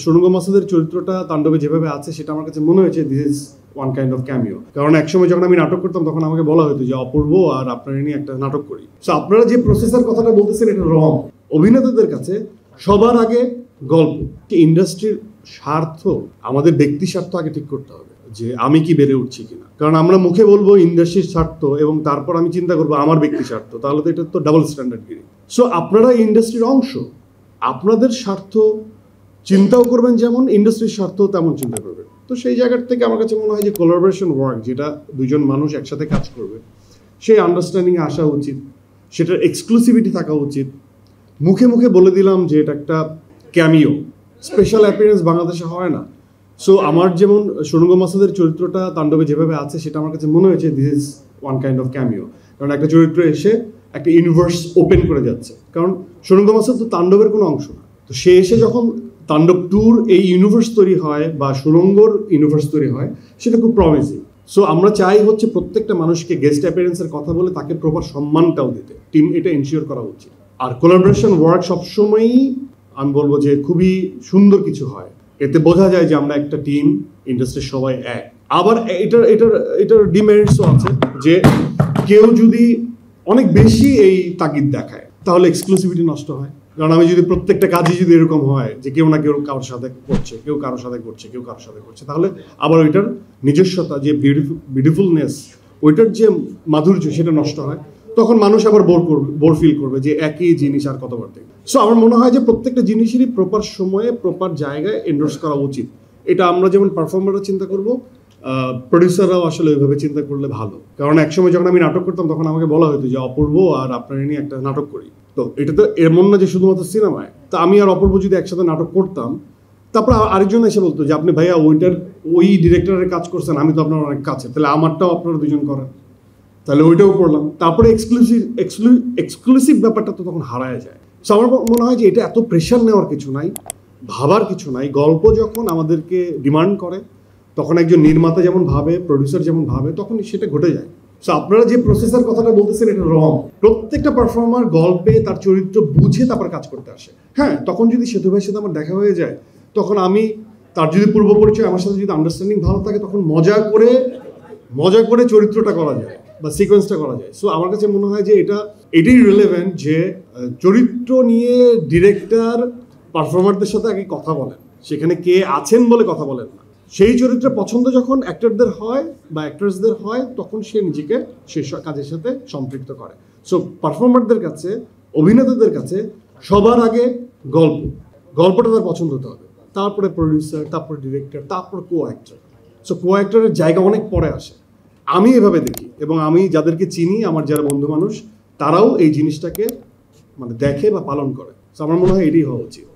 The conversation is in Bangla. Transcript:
সুরঙ্গ মাসুদের চরিত্রটা তাণ্ডবে যেভাবে আছে সেটা আমার কাছে মনে হয়েছে this is one kind of cameo. কারণ একসময় যখন আমি নাটক করতাম তখন আমাকে বলা হতো যে অপূর্ব আর আপনার নিয়ে একটা নাটক করি। সো আপনারা যে প্রসেসের কথাটা বলতেছেন এটা রং। অভিনেতাদের কাছে সবার আগে গল্প, ইন্ডাস্ট্রির স্বার্থ, আমাদের ব্যক্তি স্বার্থ আগে ঠিক করতে হবে যে আমি কি বেড়ে উঠছি কিনা। কারণ আমরা মুখে বলবো ইন্ডাস্ট্রির স্বার্থ এবং তারপর আমি চিন্তা করবো আমার ব্যক্তি স্বার্থ, তাহলে তো এটা তো ডাবল স্ট্যান্ডার্ড গিরি। সো আপনারা ইন্ডাস্ট্রির অংশ, আপনাদের স্বার্থ চিন্তাও করবেন যেমন, ইন্ডাস্ট্রির স্বার্থ তেমন চিন্তা করবেন। তো সেই জায়গার থেকে আমার কাছে মনে হয় যে কোলাবোরেশন ওয়ার্ক, যেটা দুজন মানুষ একসাথে কাজ করবে, সেই আন্ডারস্ট্যান্ডিংয়ে আসা উচিত, সেটার এক্সক্লুসিভিটি থাকা উচিত। মুখে মুখে বলে দিলাম যে এটা একটা ক্যামিও, স্পেশাল অ্যাপিয়ারেন্স বাংলাদেশে হয় না। সো আমার যেমন সুরঙ্গ মাসুদের চরিত্রটা তাণ্ডবে যেভাবে আছে সেটা আমার কাছে মনে হয়েছে this is one kind of cameo. কারণ একটা চরিত্র এসে একটা ইউনিভার্স ওপেন করে যাচ্ছে। কারণ সুরঙ্গ মাসুদ তো তাণ্ডবের কোনো অংশ না, তো সে এসে যখন তাণ্ডব ট্যুর এই ইউনিভার্স তৈরি হয় বা সুরঙ্গর ইউনিভার্স তৈরি হয়, সেটা খুব প্রমিসিং। সো আমরা চাই হচ্ছে প্রত্যেকটা মানুষকে গেস্ট অ্যাপিয়ারেন্সের কথা বলে তাকে প্রপার সম্মানটাও দিতে, টিম এটা এনশিওর করা উচিত। আর কোলাবোরেশন ওয়ার্ক সবসময়ই আমি বলবো যে খুবই সুন্দর কিছু হয়, এতে বোঝা যায় যে আমরা একটা টিম, ইন্ডাস্ট্রির সবাই এক। আবার এটার ডিমেরিটসও আছে যে কেউ যদি অনেক বেশি এই তাগিদ দেখায় তাহলে এক্সক্লুসিভিটি নষ্ট হয়। কারণ আমি যদি প্রত্যেকটা কাজই যদি এরকম হয় যে কেউ না কেউ কারোর সাথে করছে, কেউ কারোর সাথে করছে, কেউ কারোর সাথে করছে, তাহলে আবার ওইটার নিজস্বতা, যে বিউটিফুলনেস, ওইটার যে মাধুর্য, সেটা নষ্ট হয়। তখন মানুষ আবার বোর ফিল করবে যে একই জিনিস আর কতবার দেখবে। সো আমার মনে হয় যে প্রত্যেকটা জিনিসেরই প্রপার সময়ে প্রপার জায়গায় এন্ডোর্স করা উচিত। এটা আমরা যেমন পারফর্মাররা চিন্তা করবো, প্রডিউসাররাও আসলে ওইভাবে চিন্তা করলে ভালো। কারণ একসময় যখন আমি নাটক করতাম তখন আমাকে বলা হতো যে অপূর্ব আর আপনার নিয়ে একটা নাটক করি। তো এটা তো এমন না যে শুধুমাত্র সিনেমায়। তো আমি আর অপূর্ব যদি একসাথে নাটক করতাম, তারপর আরেকজন এসে বলতো যে আপনি ভাইয়া ওই ডিরেক্টরের কাজ করছেন, আমি তো আপনার অনেক কাছে, তাহলে আমারটাও আপনারা দুজন করেন, তাহলে ওইটাও করলাম। তারপরে এক্সক্লুসিভ ব্যাপারটা তো তখন হারায় যায়। সো আমার মনে হয় যে এটা এত প্রেশার নেওয়ার কিছু নাই, ভাবার কিছু নাই। গল্প যখন আমাদেরকে ডিমান্ড করে তখন একজন নির্মাতা যেমন ভাবে, প্রডিউসার যেমন ভাবে, তখন সেটা ঘটে যায়। সো আপনারা যে প্রসেসের কথাটা বলতেছেন এটা রং। প্রত্যেকটা পারফর্মার গল্পে তার চরিত্র বুঝে তারপর কাজ করতে আসে। হ্যাঁ, তখন যদি সেতু ভাইয়ের সাথে আমার দেখা হয়ে যায়, তখন আমি তার যদি পূর্ব পরিচয়, আমার সাথে যদি আন্ডারস্ট্যান্ডিং ভালো থাকে, তখন মজা করে চরিত্রটা করা যায় বা সিকোয়েন্সটা করা যায়। সো আমার কাছে মনে হয় যে এটাই রিলেভেন্ট যে চরিত্র নিয়ে ডিরেক্টর পারফর্মারদের সাথে আগে কথা বলেন, সেখানে কে আছেন বলে কথা বলেন না। সেই চরিত্রের পছন্দ যখন অ্যাক্টরদের হয় বা অ্যাক্ট্রেসদের হয়, তখন সে নিজেকে সেই কাজের সাথে সম্পৃক্ত করে। সো পারফর্মারদের কাছে, অভিনেতাদের কাছে সবার আগে গল্পটা তার পছন্দ হতে হবে, তারপরে প্রডিউসার, তারপরে ডিরেক্টর, তারপর কো অ্যাক্টর। সো কো অ্যাক্টরের জায়গা অনেক পরে আসে, আমি এভাবে দেখি। এবং আমি যাদেরকে চিনি, আমার যারা বন্ধু মানুষ, তারাও এই জিনিসটাকে দেখে বা পালন করে। সো আমার মনে হয় এটাই হওয়া উচিত।